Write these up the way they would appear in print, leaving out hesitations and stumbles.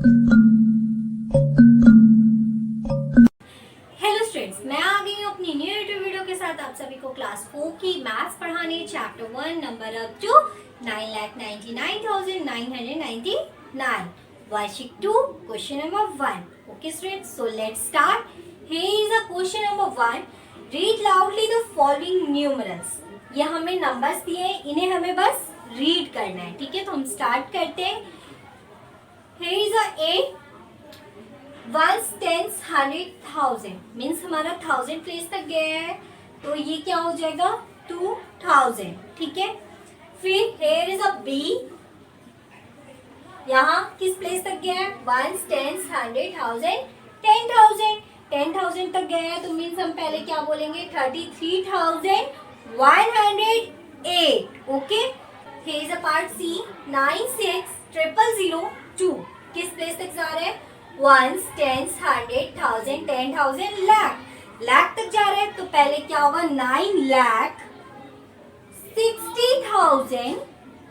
Hello students, मैं आ गई हूँ अपनी न्यू यूट्यूब वीडियो के साथ आप सभी को क्लास 4 की मैथ्स पढ़ाने chapter 1 number up to 9,99,999 worksheet 2 question number 1. Okay students, so let's start. Here is a question number 1. Read loudly the following numerals. ये हमें नंबर्स दिए हैं, इन्हें हमें बस रीड करना है. ठीक है, तो हम स्टार्ट करते हैं. Here is a A. Ones, tens, 100,000 means हमारा 1000 प्लेस तक गया है, तो ये क्या हो जाएगा 2000. ठीक है, फिर हेयर इज अ बी. यहाँ किस प्लेस तक गया है? Once, tens, 100,000, 10,000. 10,000 तक गया है, तो मीन्स हम पहले क्या बोलेंगे? 33,108. Okay, here is a part C. 96,002 किस प्लेस तक जा रहे हैं? Ones, tens, 100,000, 10,000, lakh. लाख तक जा रहा है, तो पहले क्या होगा? 9,60,000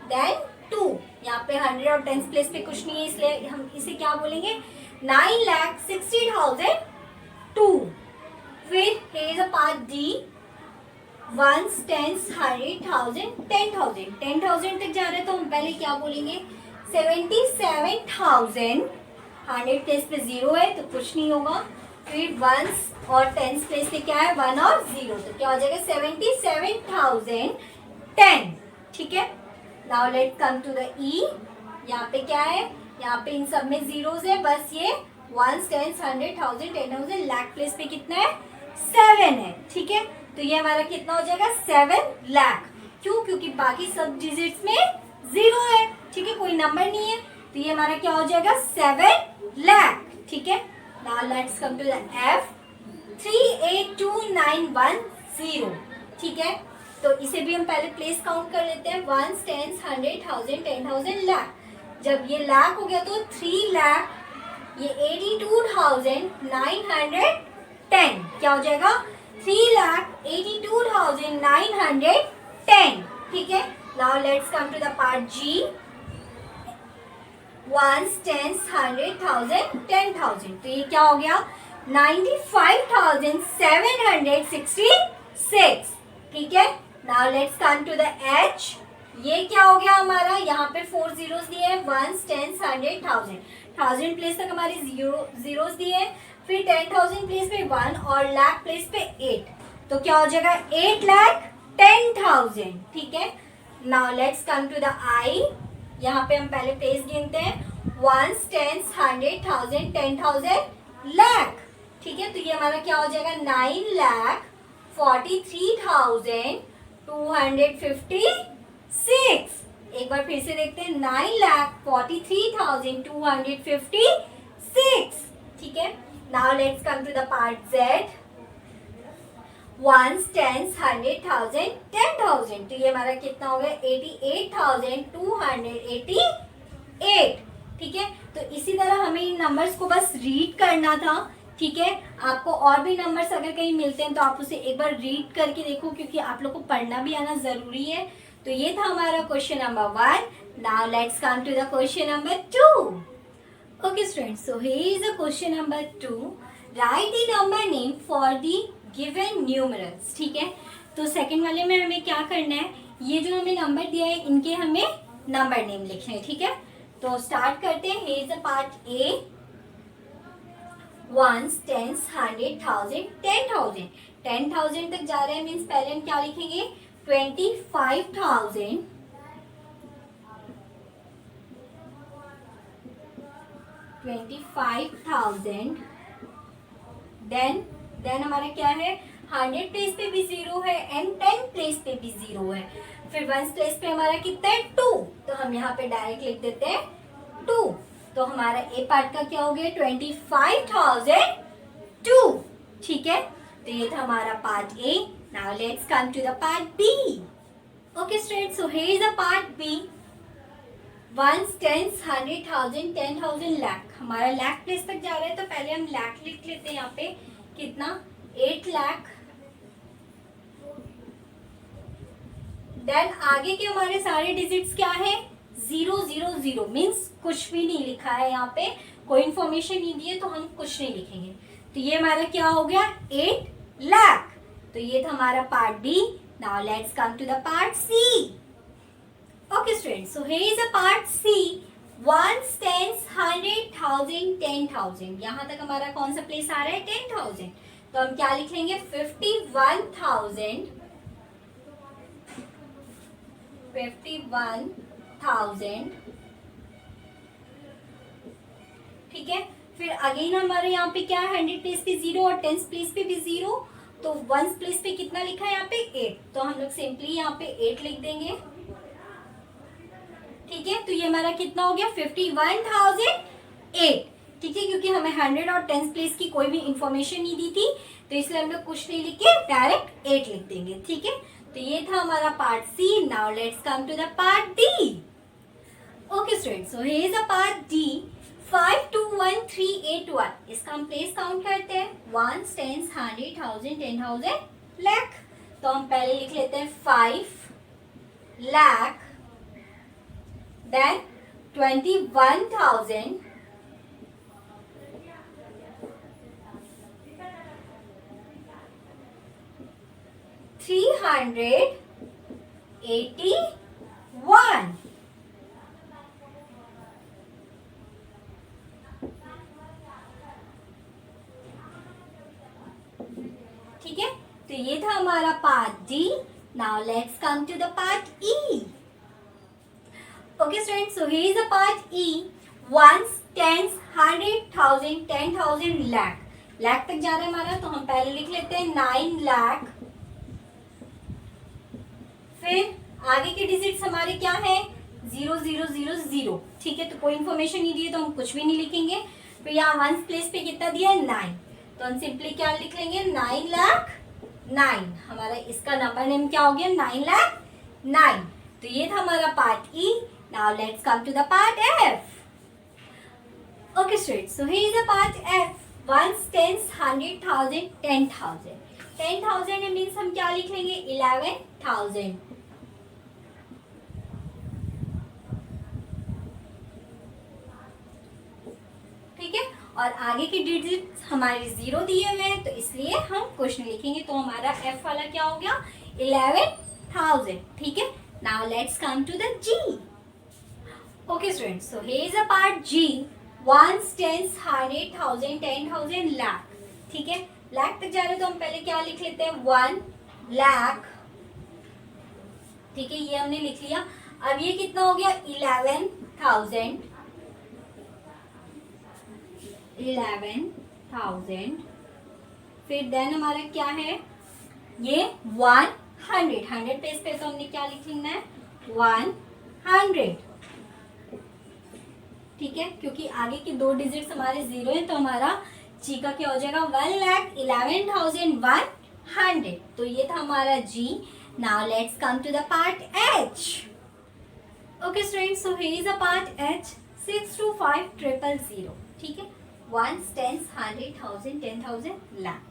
देन 2. यहाँ पे 100 और 10 प्लेस पे कुछ नहीं है, इसलिए हम इसे क्या बोलेंगे? 9,60,002. फिर here is a part D. Ones, tens, 100,000, 10,000. 10,000 तक जा रहा है, तो हम पहले क्या बोलेंगे? 77,000. 100 प्लेस पे 0 है, तो कुछ नहीं होगा. फिर वंस और टेंस प्लेस पे क्या है? 1 और 0, तो क्या हो जाएगा? 77,010. ठीक है, now let come to the E. यहाँ पे क्या है? यहाँ पे इन सब में जीरोस है, बस ये वंस, टेंस, 100,000, 10,000, लाख प्लेस पे कितना है? 7 है. ठीक है, तो ये हमारा कितना हो जाएगा? 7 लाख. क्यों? क्योंकि बाकी सब डिजिट्स में 0 है. ठीक है, कोई नंबर नहीं है, तो ये हमारा क्या हो जाएगा? 7 लाख. ठीक है, now let's come to the F. 382,910. ठीक है, तो इसे भी हम पहले प्लेस काउंट कर लेते हैं. Ones, tens, 100,000, 10,000, lakh. जब ये लाख हो गया तो 3 लाख, ये 82,910 क्या हो जाएगा? 3,82,910. ठीक है, now let's come to the part G. Ones, tens, 100,000, 10,000, तो ये क्या हो गया? 95,766. ठीक है, now let's come to the H. ये क्या हो गया हमारा? यहाँ पे 4 जीरोस दिए हैं. Ones, tens, 100,000. 1000 प्लेस तक हमारे जीरोस दिए हैं. फिर 10,000 प्लेस पे 1 और लाख प्लेस पे 8, तो क्या हो जाएगा? 8,10,000. ठीक है, now let's come to the I. यहाँ पे हम पहले प्लेस गिनते हैं. Ones, tens, 100,000, 10,000, lakh. ठीक है, तो ये हमारा क्या हो जाएगा? 9,43,256. एक बार फिर से देखते हैं. 9,43,256. ठीक है, now let's come to the part Z. Ones, tens, 100,000, 10,000, तो ये हमारा कितना हो गया? 88,288. ठीक है, तो इसी तरह हमें इन नंबर्स को बस रीड करना था. ठीक है, आपको और भी नंबर्स अगर कहीं मिलते हैं तो आप उसे एक बार रीड करके देखो, क्योंकि आप लोग को पढ़ना भी आना जरूरी है. तो ये था हमारा question number 1. Now let's come to the question number 2. Okay students, so here is the question number 2. Write the number name for the given numerals. ठीक है, तो सेकंड वाले में हमें क्या करना है? ये जो हमें नंबर दिया है, इनके हमें नंबर नेम लिखने हैं. ठीक है, तो स्टार्ट करते हैं. Here is the part A. Ones, tens, 100,000, 10,000. 10,000 तक जा रहे हैं, मीन्स पहले हम क्या लिखेंगे? 25,000. देन हमारा क्या है? 100 प्लेस पे भी 0 है एंड 10 प्लेस पे भी 0 है. फिर वंस प्लेस पे हमारा कितना है? 2, तो हम यहाँ पे डायरेक्ट लिख देते हैं 2. तो हमारा ए पार्ट का क्या हो गया? 25,002. ठीक है, तो ये था हमारा part A. Now let's come to the part B. Okay students, so here is the part B. Ones, tens, 100,000, 10,000, lakh. हमारा लाख प्लेस तक जा रहा है, तो पहले हम लाख लिख लेते हैं. यहाँ पे कितना? 8 लाख. देन आगे के हमारे सारे डिजिट्स क्या है? 000 मीन्स कुछ भी नहीं लिखा है, यहाँ पे कोई इंफॉर्मेशन नहीं दी है तो हम कुछ नहीं लिखेंगे। तो ये हमारा क्या हो गया 8 लाख। तो ये था हमारा part D. Now let's come to the part C. Okay students, so here is a part C. 1 10 100 1000 10,000। यहाँ तक हमारा कौन सा प्लेस आ रहा है 10,000। तो हम क्या लिख लेंगे 51,000 ठीक है। फिर अगेन हमारे यहाँ पे क्या है 100 प्लेस पे 0 और 10 प्लेस पे भी 0। तो 1 प्लेस पे कितना लिखा है यहाँ पे 8। तो हम लोग सिंपली यहाँ पे 8 लिख देंगे। ठीक है, तो ये हमारा कितना हो गया 51,008। ठीक है, क्योंकि हमें 100 और 10 प्लेस की कोई भी इंफॉर्मेशन नहीं दी थी तो इसलिए हम लोग कुछ नहीं लिख के डायरेक्ट 8 लिख देंगे। ठीक है, तो ये था हमारा part C. Now let's come to the part D. Okay students, so here is a part D. 5 2 1 3 8 1। इसका हम प्लेस काउंट करते हैं 1 10 100 1000 10,000 लाख। तो हम पहले लिख लेते हैं 5 लाख, देन 21,000, $381। ठीक है, तो ये था हमारा part D. Now let's come to the part E. Okay students, so here is a part E. 1 10 100 1000 10,000 lakh. Lakh तक जा रहा है हमारा, तो हम पहले लिख लेते हैं 9 लाख। फिर आगे के डिजिट्स हमारे क्या है 0000। ठीक है, तो कोई इंफॉर्मेशन नहीं दी है तो हम कुछ भी नहीं लिखेंगे। फिर यहाँ 1 प्लेस पे कितना दिया है 9। तो हम सिंपली क्या लिख लेंगे 9 लाख 9। हमारा इसका नंबर नेम क्या हो गया 9 लाख 9। तो ये था हमारा part E. Now let's come to the part F. Okay students, so here is a part F. 1 10 100 1000 10,000। 10,000 means हम क्या लिख लेंगे 11,000। ठीक है, और आगे के डिजिट हमारे 0 दिए हुए हैं तो इसलिए हम कुछ नहीं लिखेंगे। तो हमारा एफ वाला क्या हो गया 11,000। ठीक है, now let's come to the G. Okay students, so here is a part G. 1 10 100 1000 10,000 lakh. ठीक है, लाख तक जा रहे हैं तो हम पहले क्या लिख लेते हैं 1 लाख। ठीक है, ये हमने लिख लिया। अब ये कितना हो गया 11,000। फिर देन हमारा क्या है ये 100 पेज पे तो हमने क्या लिख लेना है 100। ठीक है, क्योंकि आगे के 2 डिजिट्स हमारे 0 है तो हमारा जी का क्या हो जाएगा 1,11,100। तो ये था हमारा G. Now let's come to the part H. Okay students, so here is a part H. 625,000। ठीक है, 1 10 100 1000 10,000 लाख।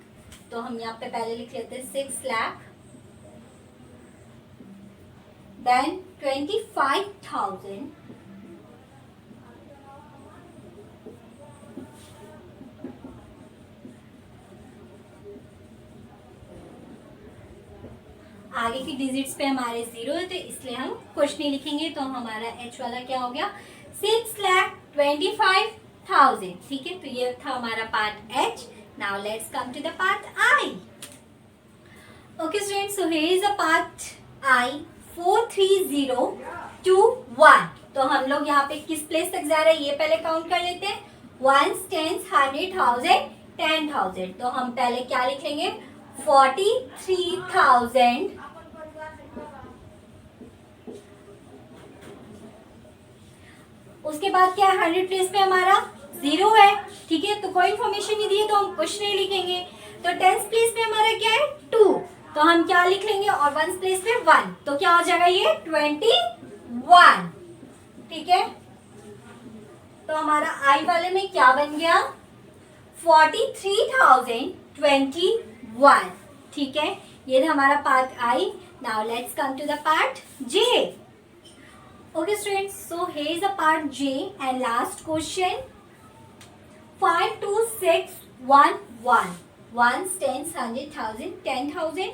तो हम यहाँ पे पहले लिख लेते हैं 6 लाख, देन 25,000, आगे की डिजिट्स पे हमारे 0 है तो इसलिए हम कुछ नहीं लिखेंगे। तो हमारा एच वाला क्या हो गया 6,25,000। ठीक है, तो ये था हमारा part H. Now let's come to the part I. Okay students, so here is a part I. 43021। तो हम लोग यहाँ पे किस प्लेस तक जा रहे हैं ये पहले काउंट कर लेते हैं 1 10 100 1000 10,000। तो हम पहले क्या लिख लेंगे 43,000। उसके बाद क्या है 100 प्लेस पे हमारा 0 है। ठीक है, तो कोई इंफॉर्मेशन नहीं दी है तो हम कुछ नहीं लिखेंगे। तो 10 प्लेस पे हमारा क्या है 2। तो हम क्या लिख लेंगे और 1 प्लेस पे 1। तो क्या हो जाएगा ये 21। ठीक है, तो हमारा आई वाले में क्या बन गया 43,021। ठीक है, ये था हमारा part I. Now let's come to the part J. Okay students, so here is a part J and last question. 5, 2, 6, 1, 1. Ones, tens, 100,000, 10,000.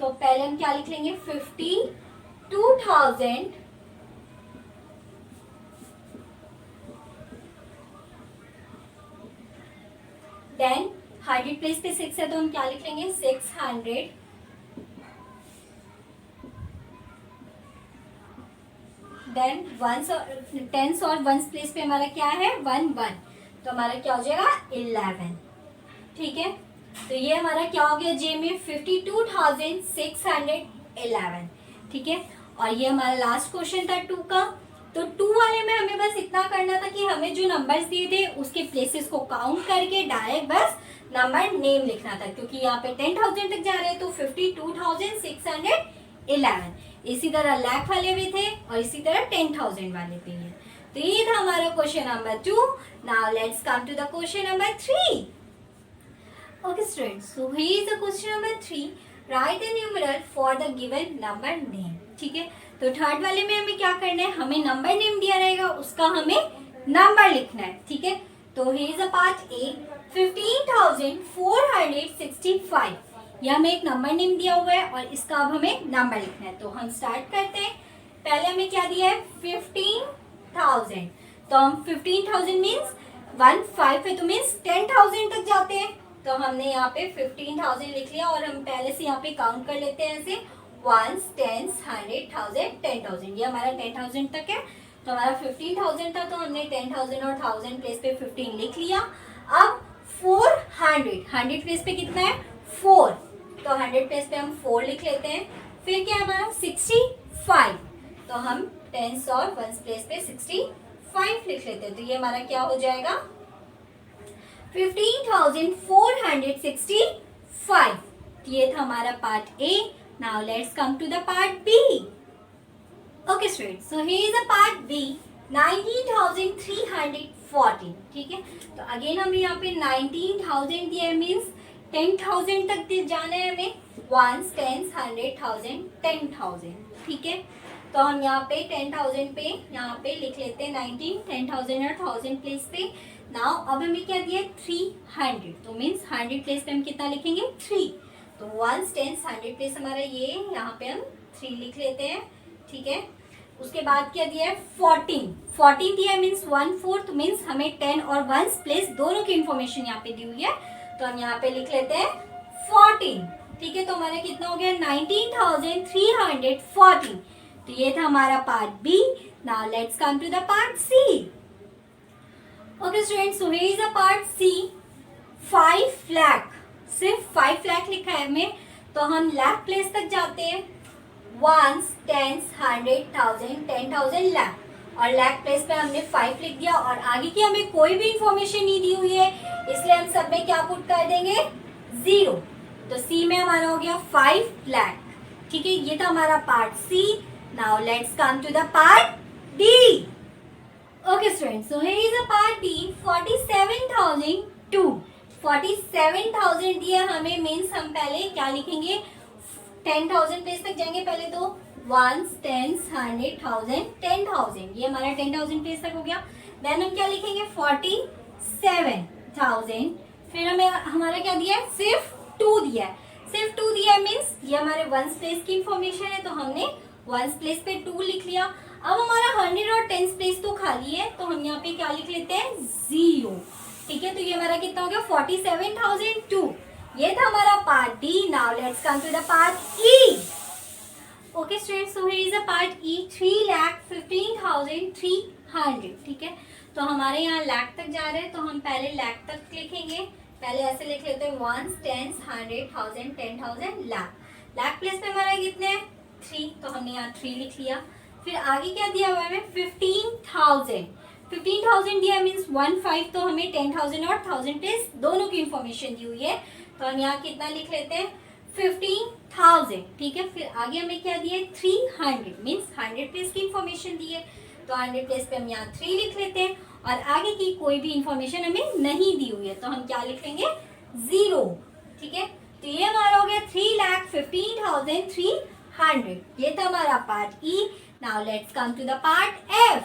तो पहले हम क्या लिख लेंगे 52,000 देन 100 प्लेस पे 6 है तो हम क्या लिख लेंगे 600 देन वंस और टेंस और वंस प्लेस पे हमारा क्या है 1 1 तो हमारा क्या हो जाएगा 11. ठीक है, तो ये हमारा क्या हो गया जे में 52,611. ठीक है, और ये हमारा लास्ट क्वेश्चन था 2 का. तो 2 वाले में हमें बस इतना करना था कि हमें जो नंबर्स दिए थे उसके प्लेसेस को काउंट करके डायरेक्ट बस नंबर नेम लिखना था, क्योंकि यहाँ पे 10,000 तक जा रहे हैं तो 52,611. इसी तरह लाख वाले भी थे और इसी तरह 10,000 वाले भी हैं. तो ये था हमारा question number 2. Now let's come to the question number 3. Okay students, so here is the question number 3. Write a numeral for the given number name. ठीक है, तो थर्ड वाले में हमें क्या करना है, हमें नंबर नेम दिया रहेगा उसका हमें नंबर लिखना है. ठीक है, तो here is a part A. 15,465. ये हमें एक नंबर नेम दिया हुआ है और इसका अब हमें नंबर लिखना है. तो हम स्टार्ट करते हैं. पहले हमें क्या दिया है 15,000. तो हम 15,000 मीन्स 1 5 है तो मीन्स 10,000 तक जाते हैं. तो हमने यहाँ पे 15,000 लिख लिया और हम पहले से यहाँ पे काउंट कर लेते हैं ऐसे 1s 10s 100,000 10,000. ये हमारा 10,000 तक है. तो हमारा 15,000 था तो हमने 10,000 और 1000 प्लेस पे 15 लिख लिया. अब 100 प्लेस पे कितना है 4, तो 100 प्लेस पे हम 4 लिख लेते हैं. फिर क्या हमारा 65, तो हम 10s और 1s प्लेस पे 65 लिख लेते हैं. तो ये हमारा क्या हो जाएगा 15,465. ये था हमारा part A. Now let's come to the part B. Okay students, so here is a part B 19,340. ठीक है, तो अगेन हमें यहाँ पे 19,000 दिया है मीन्स 10,000 तक जाना है हमें. 1s 10s 100,000 10,000. ठीक है, तो हम यहाँ पे 10,000 पे यहाँ पे लिख लेते हैं 19 10,000 और 1000 प्लेस पे. नाउ अब हमें क्या दिया 300, तो मीन्स 100 प्लेस पे हम कितना लिखेंगे 3. तो 1s 10s 100 प्लेस हमारा ये यहाँ पे हम 3 लिख लेते हैं. ठीक है, उसके बाद क्या दिया है 14 दिया है मीन्स 1 4, तो मीन्स हमें 10 और 1s प्लेस दोनों की इंफॉर्मेशन यहाँ पे दी हुई है. तो हम यहाँ पे लिख लेते हैं 14. ठीक है, तो हमारा कितना हो गया 19,340. तो ये था हमारा part B. Now let's come to the part C. Okay students, so here is a part C. 5 lakh, सिर्फ 5 लाख लिखा है हमें, तो हम लाख प्लेस तक जाते हैं. 1s 10s 100,000 10,000 लाख, और लाख प्लेस पे हमने 5 लिख दिया और आगे की हमें कोई भी इंफॉर्मेशन नहीं दी हुई है, इसलिए हम सब में क्या पुट कर देंगे 0. तो सी में हमारा हो गया 5 लाख. ठीक है, ये था हमारा part C. Now let's come to the part D. Okay students, so here is a part D. 47,002. 47,000 दिया हमें मीन्स हम पहले क्या लिखेंगे 10,000 प्लेस तक जाएंगे. पहले तो 1s 10s 100,000 10,000. ये हमारा 10,000 प्लेस तक हो गया. देन हम क्या लिखेंगे 47,000. फिर हमें हमारा क्या दिया है सिर्फ 2 दिया है. सिर्फ 2 दिया है मीन्स ये हमारे 1s प्लेस की इंफॉर्मेशन है, तो हमने 1s प्लेस पे 2 लिख लिया. अब हमारा 100 और 10s प्लेस तो खाली है, तो हम यहाँ पे क्या लिख लेते हैं 0. ठीक है, तो ये हमारा कितना हो गया 47,002. ये था हमारा part D. Now let's come to the part E. Okay students, so here is a part E. 3,15,300. ठीक है, तो हमारे यहाँ लाख तक जा रहे हैं, तो हम पहले लाख तक लिखेंगे. पहले ऐसे लिख लेते हैं 1s 10s 100,000 10,000 lakh. Lakh place पे हमारा कितने हैं 3, तो हमने यहाँ 3 लिख लिया. फिर आगे क्या दिया हुआ है 15,000 दिया मीन्स 1 5, तो हमें 10,000 और 1000 प्लेस दोनों की इंफॉर्मेशन दी हुई है, तो हम यहाँ कितना लिख लेते हैं 15,000. ठीक है, फिर आगे हमें क्या दिया है 300 मीन्स 100 प्लेस की इंफॉर्मेशन दी है, तो 100 प्लेस पे हम यहाँ 3 लिख लेते हैं. और आगे की कोई भी इंफॉर्मेशन हमें नहीं दी हुई है, तो हम क्या लिखेंगे 0. ठीक है, तो ये हमारा हो गया 3,15,300. ये था हमारा part E. Now let's come to the part F.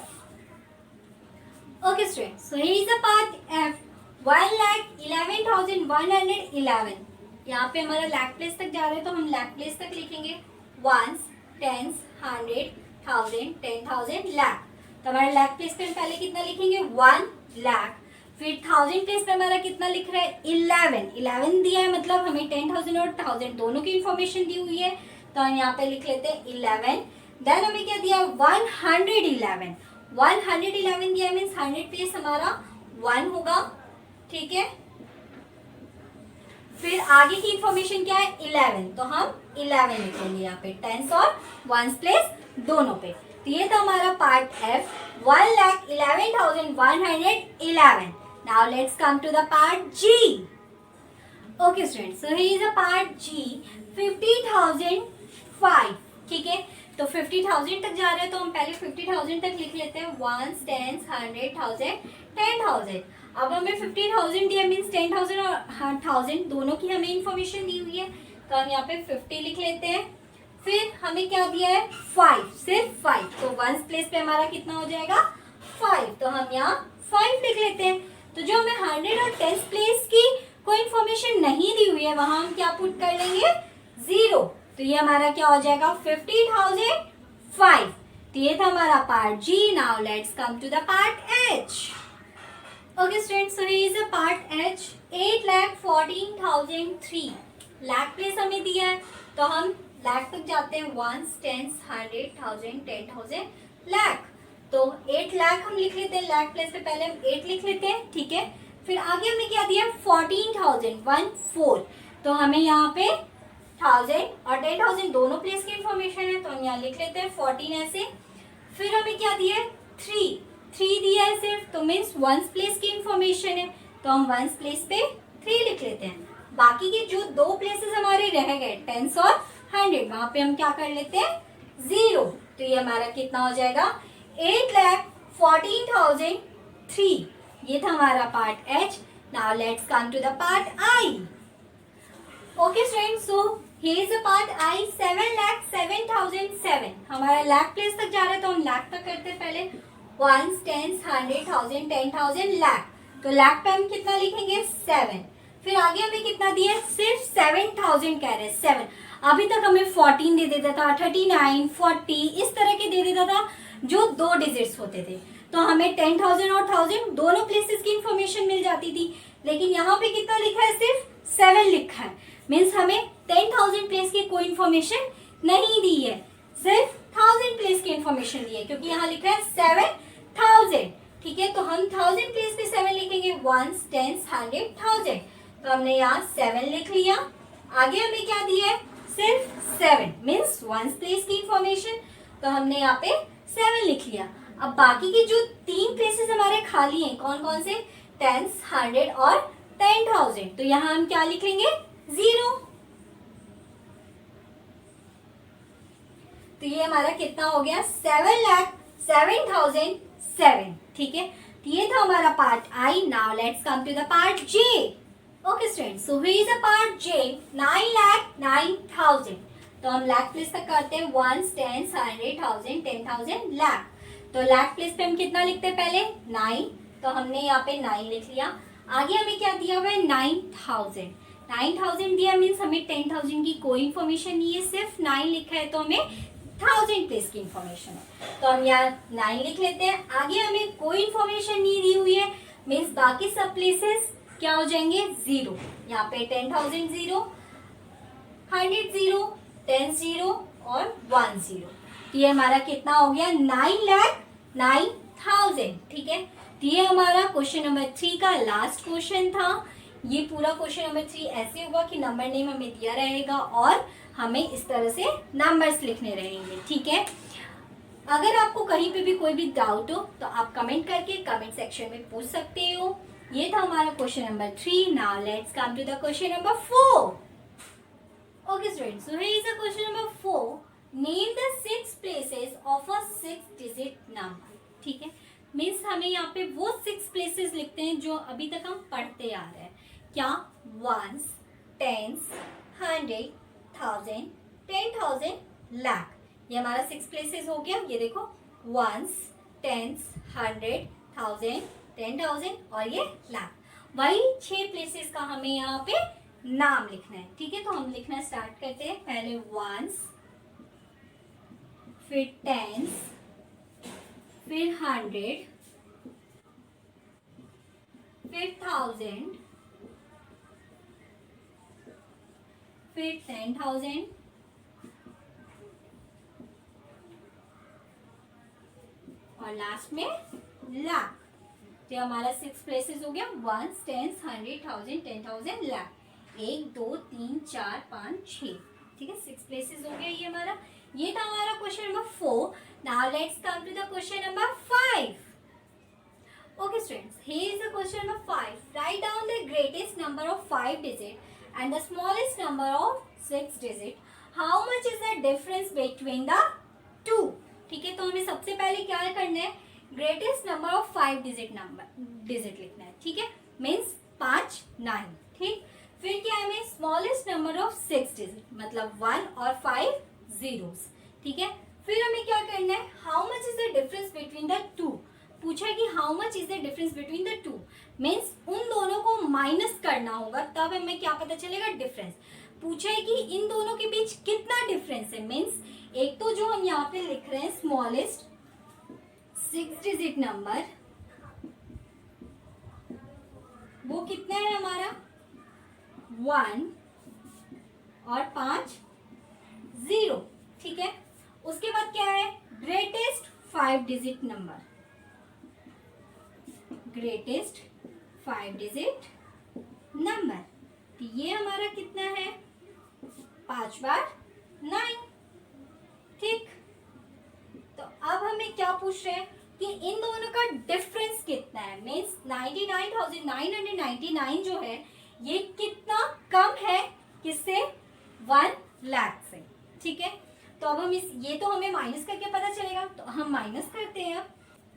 Okay students, so here is the part F. 1,11,111. यहाँ पे हमारा लाख प्लेस तक जा रहा है तो हम लाख प्लेस तक लिखेंगे. Ones, tens, 100, 1000, 10,000, lakh. तो हमारा लाख प्लेस पे हम पहले कितना लिखेंगे 1 लाख. फिर 1000 प्लेस पे हमारा कितना लिख रहा है 11 दिया है, मतलब हमें 10,000 और 1000 दोनों की इंफॉर्मेशन दी हुई है. तो हम यहाँ पे लिख लेते हैं 11. देन हमें क्या दिया 111 दिया मीन्स 100 प्लेस हमारा 1 होगा. ठीक है, फिर आगे की इंफॉर्मेशन क्या है 11, तो हम 11 लिखेंगे यहाँ पे टेंस और वंस प्लेस दोनों पे. तो ये था हमारा part F. 1,11,111. Now let's come to the part G. Okay students, so here is a part G. 50,005. ठीक है, तो 50,000 तक जा रहे हैं तो हम पहले 50,000 तक लिख लेते हैं. Ones, tens, 100, 1000, 10,000. अब हमें 50,000 दिया मीन्स 10,000 और 1000 दोनों की हमें इंफॉर्मेशन दी हुई है, तो हम यहाँ पे 50 लिख लेते हैं. फिर हमें क्या दिया है 5, सिर्फ 5, तो वंस प्लेस पे हमारा कितना हो जाएगा 5, तो हम यहाँ 5 लिख लेते हैं. तो जो हमें 100 और 10 प्लेस की कोई इंफॉर्मेशन नहीं दी हुई है वहां हम क्या पुट कर लेंगे 0. तो ये हमारा क्या हो जाएगा 50,005. तो ये था हमारा part G. Now let's come to the part H. Okay students, so here is a part H. 8,14,003. Lakh place हमें दिया है तो हम लाख तक जाते हैं. Ones, tens, 100, 1000, 10,000, lakh. तो 8 लाख हम लिख लेते हैं. लाख प्लेस पे पहले हम 8 लिख लेते हैं. ठीक है, फिर आगे हमें क्या दिया 14,014. तो हमें यहाँ पे 1000 और 10,000 दोनों प्लेस की इंफॉर्मेशन है तो हम यहाँ लिख लेते हैं 14 ऐसे. फिर हमें क्या दिया है 3 दिया है सिर्फ, तो मीन्स वंस प्लेस की इंफॉर्मेशन है तो हम वंस प्लेस पे 3 लिख लेते हैं. बाकी के जो दो प्लेसेस हमारे रह गए टेंस और 100 वहां पे हम क्या कर लेते हैं 0. तो ये हमारा कितना हो जाएगा 8,14,003. ये था हमारा part H. Now let's come to the part I. Okay students, so here is the part I. 7,07,007. हमारा लाख प्लेस तक जा रहा है तो हम लाख तक करते हैं पहले. Ones, tens, 100, 1000, 10,000, lakh. तो लाख पे हम कितना लिखेंगे 7. फिर आगे हमें कितना दिया है सिर्फ 7,000 कह रहे हैं 7. अभी तक हमें 14 दे देता था, 39, 40 इस तरह के दे देता था जो 2 डिजिट्स होते थे. तो हमें 10,000 और 1000 दोनों प्लेसेस की इंफॉर्मेशन मिल जाती थी. लेकिन यहाँ पे कितना लिखा है सिर्फ 7 लिखा है, मीन्स हमें 10,000 प्लेस की कोई इंफॉर्मेशन नहीं दी है, सिर्फ 1000 प्लेस की इंफॉर्मेशन दी है क्योंकि यहाँ लिखा है 7,000. ठीक है, तो हम 1000 प्लेस पे 7 लिखेंगे. Ones, tens, 100, 1000. तो हमने यहाँ 7 लिख लिया. आगे हमें क्या दिया है सिर्फ 7 मीन्स वंस प्लेस की इंफॉर्मेशन, तो हमने यहाँ पे 7 लिख लिया. अब बाकी की जो 3 प्लेसेस हमारे खाली हैं कौन कौन से टेंस, 100 और 10,000. तो यहाँ हम क्या लिख लेंगे 0. तो ये हमारा कितना हो गया 7,07,007. ठीक है, तो ये था हमारा part I. Now let's come to the part J. Okay students, so here is a part J. 9,09,000. तो हम लाख प्लेस तक करते हैं. Ones, tens, 100, 1000, 10,000, lakh. तो लाख प्लेस पे हम कितना लिखते हैं पहले 9, तो हमने यहाँ पे 9 लिख लिया. आगे हमें क्या दिया हुआ है 9,000. 9,000 दिया मीन्स हमें 10,000 की कोई इंफॉर्मेशन नहीं है, सिर्फ 9 लिखा है तो हमें 1000 प्लेस की इंफॉर्मेशन है. तो हम यहाँ 9 लिख लेते हैं. आगे हमें कोई इंफॉर्मेशन नहीं दी हुई है मीन्स बाकी सब प्लेसेस क्या हो जाएंगे 0. यहाँ पे 10,000 0, 100 0, 10 0 और 1 0. तो ये हमारा कितना हो गया 9,09,000. ठीक है, तो ये हमारा क्वेश्चन नंबर 3 का लास्ट क्वेश्चन था. ये पूरा क्वेश्चन नंबर 3 ऐसे होगा कि नंबर नेम हमें दिया रहेगा और हमें इस तरह से नंबर्स लिखने रहेंगे. ठीक है, अगर आपको कहीं पे भी कोई भी डाउट हो तो आप कमेंट करके कमेंट सेक्शन में पूछ सकते हो. ये था हमारा question number 3. Now let's come to the question number 4. Okay students, so here is the question number 4. Name the 6 places of a 6 digit number. ठीक है, मीन्स हमें यहाँ पे वो 6 प्लेसेस लिखते हैं जो अभी तक हम पढ़ते आ रहे हैं. क्या वंस, टेंस, 100, 1000, 10,000, लाख. ये हमारा 6 प्लेसेस हो गया। ये देखो वंस, टेंस, 100, 1000, 10,000 और ये लाख। वही 6 प्लेसेस का हमें यहाँ पे नाम लिखना है। ठीक है, तो हम लिखना स्टार्ट करते हैं। पहले वंस, फिर टेंस, फिर 100, फिर 1000, फिर 10,000 और लास्ट में लाख। तो हमारा 6 प्लेसेस हो गया, वंस, टेंस, 100, 1000, 10,000, लाख। 1 2 3 4 5 6। ठीक है, 6 प्लेसेस हो गया ये हमारा। ये था हमारा question number 4। Now let's come to the question number 5। Okay students, here is the question number 5. Write down the greatest number of 5 digit and the smallest number of 6 digit. How much is the difference between the two? ठीक है, तो हमें सबसे पहले क्या करना है, greatest number of 5 digit लिखना है। ठीक है, मीन्स 5 9। ठीक, फिर क्या है, हमें स्मॉलेस्ट नंबर ऑफ 6 डिजिट मतलब 1 और 5 जीरोस। ठीक है, फिर हमें क्या करना है, how much is the difference between the two. पूछा है कि how much is the difference between the two, means उन दोनों को माइनस करना होगा तब हमें क्या पता चलेगा, डिफरेंस। पूछा है कि इन दोनों के बीच कितना डिफरेंस है, मीन्स एक तो जो हम यहाँ पे लिख रहे हैं स्मॉलेस्ट 6 डिजिट नंबर, वो कितना है हमारा 1 और 5 0। ठीक है, उसके बाद क्या है, greatest 5 digit number, greatest 5 digit number. तो ये हमारा कितना है, 5 बार 9। ठीक, तो अब हमें क्या पूछ रहे हैं कि इन दोनों का डिफरेंस कितना है, मीन्स 99,999 जो है ये कितना कम है किससे, 1 लाख से। ठीक है, तो अब हम ये तो हमें माइनस करके पता चलेगा, तो हम माइनस करते हैं। अब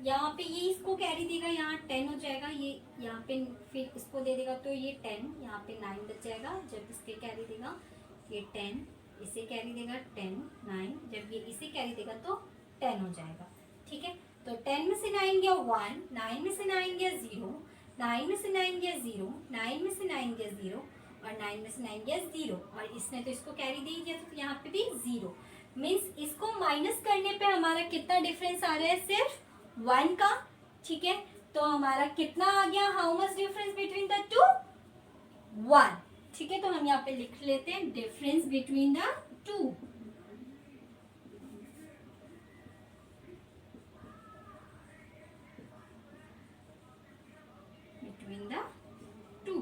यहाँ पे ये इसको कैरी देगा, यहाँ 10 हो जाएगा, ये यहाँ पे फिर इसको दे देगा तो ये 10, यहाँ पे 9 बच जाएगा। जब इसके कैरी देगा ये 10, इसे कैरी देगा 10 9, जब ये इसे कैरी देगा तो 10 हो जाएगा। ठीक है, तो 10 में से 9 गया 1, 9 में से 9 गया 0, 9 में से 9 गया 0, 9 में से 9 गया 0 और 9 में से 9 गया 0 और इसने तो इसको कैरी दे ही दिया तो यहाँ पे भी 0। मीन्स इसको माइनस करने पे हमारा कितना डिफरेंस आ रहा है, सिर्फ 1 का। ठीक है, तो हमारा कितना आ गया, how much difference between the two, 1। ठीक है, तो हम यहाँ पे लिख लेते हैं difference between the two. Between the two.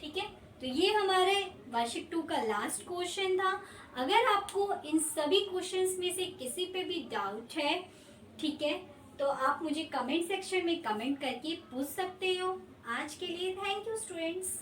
ठीक है, तो ये हमारे वर्कशीट 2 का लास्ट क्वेश्चन था। अगर आपको इन सभी क्वेश्चंस में से किसी पे भी डाउट है, ठीक है, तो आप मुझे कमेंट सेक्शन में कमेंट करके पूछ सकते हो। आज के लिए थैंक यू स्टूडेंट्स।